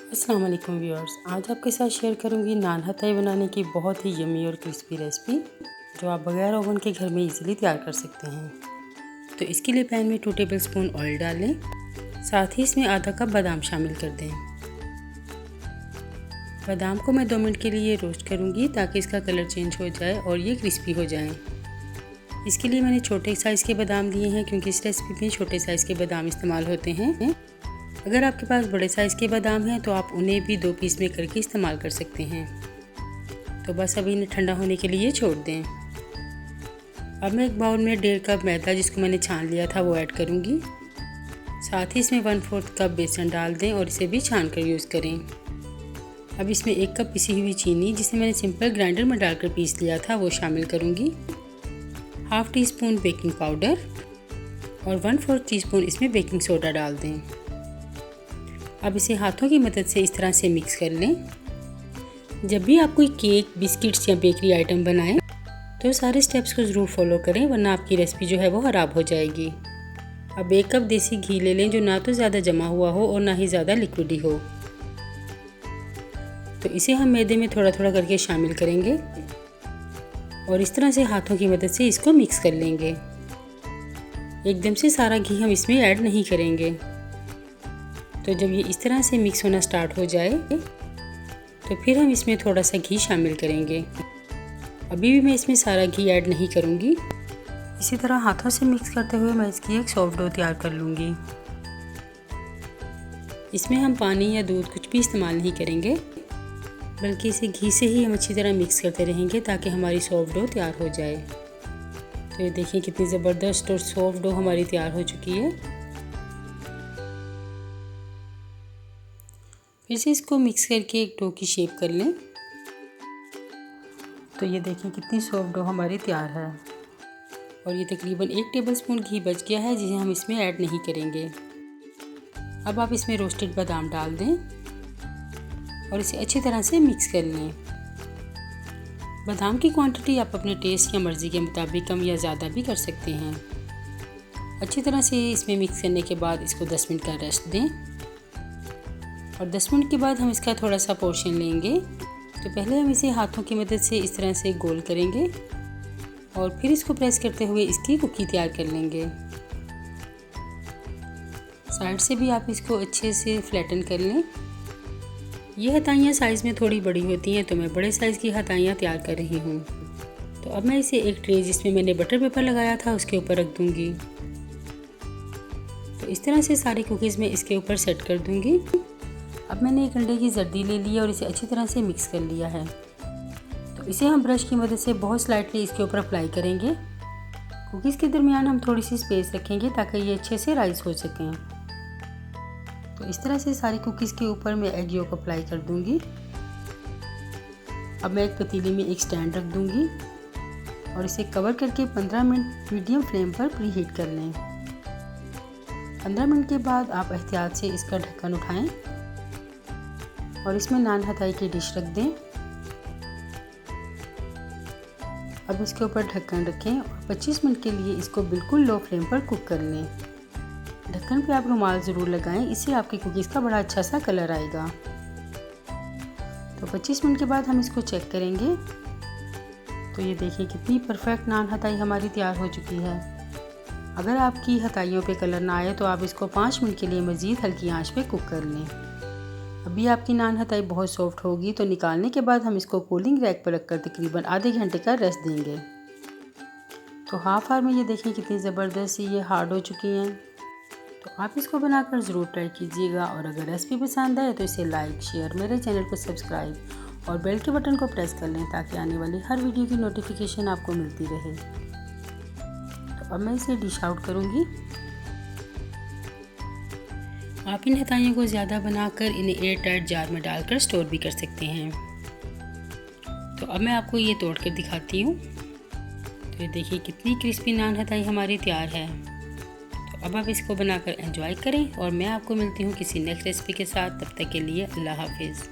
अस्सलाम वालेकुम व्यूअर्स, आज आपके साथ शेयर करूंगी नान हथाई बनाने की बहुत ही यम्मी और क्रिस्पी रेसिपी जो आप बगैर ओवन के घर में इजीली तैयार कर सकते हैं। तो इसके लिए पैन में 2 टेबलस्पून ऑयल डाल लें, साथ ही इसमें आधा कप बादाम शामिल कर दें। बादाम को मैं 2 मिनट के लिए रोस्ट करूंगी ताकि इसका कलर चेंज हो जाए और ये क्रिस्पी हो जाए। इसके लिए मैंने छोटे साइज़ के बादाम लिए हैं क्योंकि इस रेसिपी में छोटे साइज़ के बादाम इस्तेमाल होते हैं। अगर आपके पास बड़े साइज़ के बादाम हैं तो आप उन्हें भी 2 पीस में करके इस्तेमाल कर सकते हैं। तो बस अभी इन्हें ठंडा होने के लिए छोड़ दें। अब मैं एक बाउल में 1.5 कप मैदा जिसको मैंने छान लिया था वो ऐड करूँगी। साथ ही इसमें 1/4 कप बेसन डाल दें और इसे भी छान कर यूज़ करें। अब इसमें 1 कप पिसी हुई चीनी जिसे मैंने सिंपल ग्राइंडर में डालकर पीस लिया था वो शामिल करूँगी। Half tea spoon baking powder और 1/4 टीस्पून इसमें बेकिंग सोडा डाल दें। अब इसे हाथों की मदद से इस तरह से मिक्स कर लें। जब भी आप कोई केक, बिस्किट्स या बेकरी आइटम बनाएं तो सारे स्टेप्स को ज़रूर फॉलो करें वरना आपकी रेसिपी जो है वो ख़राब हो जाएगी। अब 1 कप देसी घी ले लें जो ना तो ज़्यादा जमा हुआ हो और ना ही ज़्यादा लिक्विडी हो। तो इसे हम मैदे में थोड़ा थोड़ा करके शामिल करेंगे और इस तरह से हाथों की मदद से इसको मिक्स कर लेंगे। एकदम से सारा घी हम इसमें ऐड नहीं करेंगे। तो जब ये इस तरह से मिक्स होना स्टार्ट हो जाए तो फिर हम इसमें थोड़ा सा घी शामिल करेंगे। अभी भी मैं इसमें सारा घी ऐड नहीं करूँगी। इसी तरह हाथों से मिक्स करते हुए मैं इसकी एक सॉफ्ट डो तैयार कर लूँगी। इसमें हम पानी या दूध कुछ भी इस्तेमाल नहीं करेंगे बल्कि इसे घी से ही हम अच्छी तरह मिक्स करते रहेंगे ताकि हमारी सॉफ्ट डो तैयार हो जाए। तो ये देखिए कितनी ज़बरदस्त और सॉफ्ट डो हमारी तैयार हो चुकी है। फिर से इसको मिक्स करके एक डो की शेप कर लें। तो ये देखिए कितनी सॉफ्ट डो हमारी तैयार है और ये तकरीबन 1 टेबलस्पून घी बच गया है जिसे हम इसमें ऐड नहीं करेंगे। अब आप इसमें रोस्टेड बादाम डाल दें और इसे अच्छी तरह से मिक्स कर लें। बादाम की क्वांटिटी आप अपने टेस्ट या मर्ज़ी के मुताबिक कम या ज़्यादा भी कर सकते हैं। अच्छी तरह से इसमें मिक्स करने के बाद इसको 10 मिनट का रेस्ट दें और 10 मिनट के बाद हम इसका थोड़ा सा पोर्शन लेंगे। तो पहले हम इसे हाथों की मदद से इस तरह से गोल करेंगे और फिर इसको प्रेस करते हुए इसकी कुकी तैयार कर लेंगे। साइड से भी आप इसको अच्छे से फ्लैटन कर लें। ये हथाइयाँ साइज़ में थोड़ी बड़ी होती हैं तो मैं बड़े साइज़ की हथाइयाँ तैयार कर रही हूँ। तो अब मैं इसे एक ट्रे जिसमें मैंने बटर पेपर लगाया था उसके ऊपर रख दूँगी। तो इस तरह से सारी कुकीज़ में इसके ऊपर सेट कर दूँगी। अब मैंने एक अंडे की जर्दी ले ली और इसे अच्छी तरह से मिक्स कर लिया है। तो इसे हम ब्रश की मदद से बहुत स्लाइटली इसके ऊपर अप्लाई करेंगे। कुकीज़ के दरमियान हम थोड़ी सी स्पेस रखेंगे ताकि ये अच्छे से राइज हो सकें। तो इस तरह से सारी कुकीज़ के ऊपर मैं एग योक अप्लाई कर दूंगी। अब मैं एक पतीली में एक स्टैंड रख दूंगी और इसे कवर करके 15 मिनट मीडियम फ्लेम पर प्री हीट कर लें। 15 मिनट के बाद आप एहतियात से इसका ढक्कन उठाएं और इसमें नान हथाई की डिश रख दें। अब इसके ऊपर ढक्कन रखें और 25 मिनट के लिए इसको बिल्कुल लो फ्लेम पर कुक कर लें। ढक्कन पे आप रुमाल ज़रूर लगाएं, इससे आपकी कुकीज़ का बड़ा अच्छा सा कलर आएगा। तो 25 मिनट के बाद हम इसको चेक करेंगे। तो ये देखिए कितनी परफेक्ट नान हथाई हमारी तैयार हो चुकी है। अगर आपकी हथाइयों पे कलर ना आए तो आप इसको 5 मिनट के लिए मज़ीद हल्की आंच पे कुक कर लें। अभी आपकी नान हथाई बहुत सॉफ्ट होगी तो निकालने के बाद हम इसको कूलिंग रैक पर रखकर तकरीबन आधे घंटे का रेस्ट देंगे। तो हाफ आवर में ये देखिए कितनी ज़बरदस्त ये हार्ड हो चुकी हैं। तो आप इसको बनाकर ज़रूर ट्राई कीजिएगा और अगर रेसिपी पसंद आए तो इसे लाइक, शेयर, मेरे चैनल को सब्सक्राइब और बेल के बटन को प्रेस कर लें ताकि आने वाली हर वीडियो की नोटिफिकेशन आपको मिलती रहे। तो अब मैं इसे डिश आउट करूँगी। आप इन हथाइयों को ज़्यादा बनाकर इन्हें एयर टाइट जार में डालकर स्टोर भी कर सकते हैं। तो अब मैं आपको ये तोड़ कर दिखाती हूँ। तो ये देखिए कितनी क्रिस्पी नान हथाई हमारी तैयार है। तो अब आप इसको बनाकर एंजॉय करें और मैं आपको मिलती हूँ किसी नेक्स्ट रेसिपी के साथ। तब तक के लिए अल्लाह हाफिज़।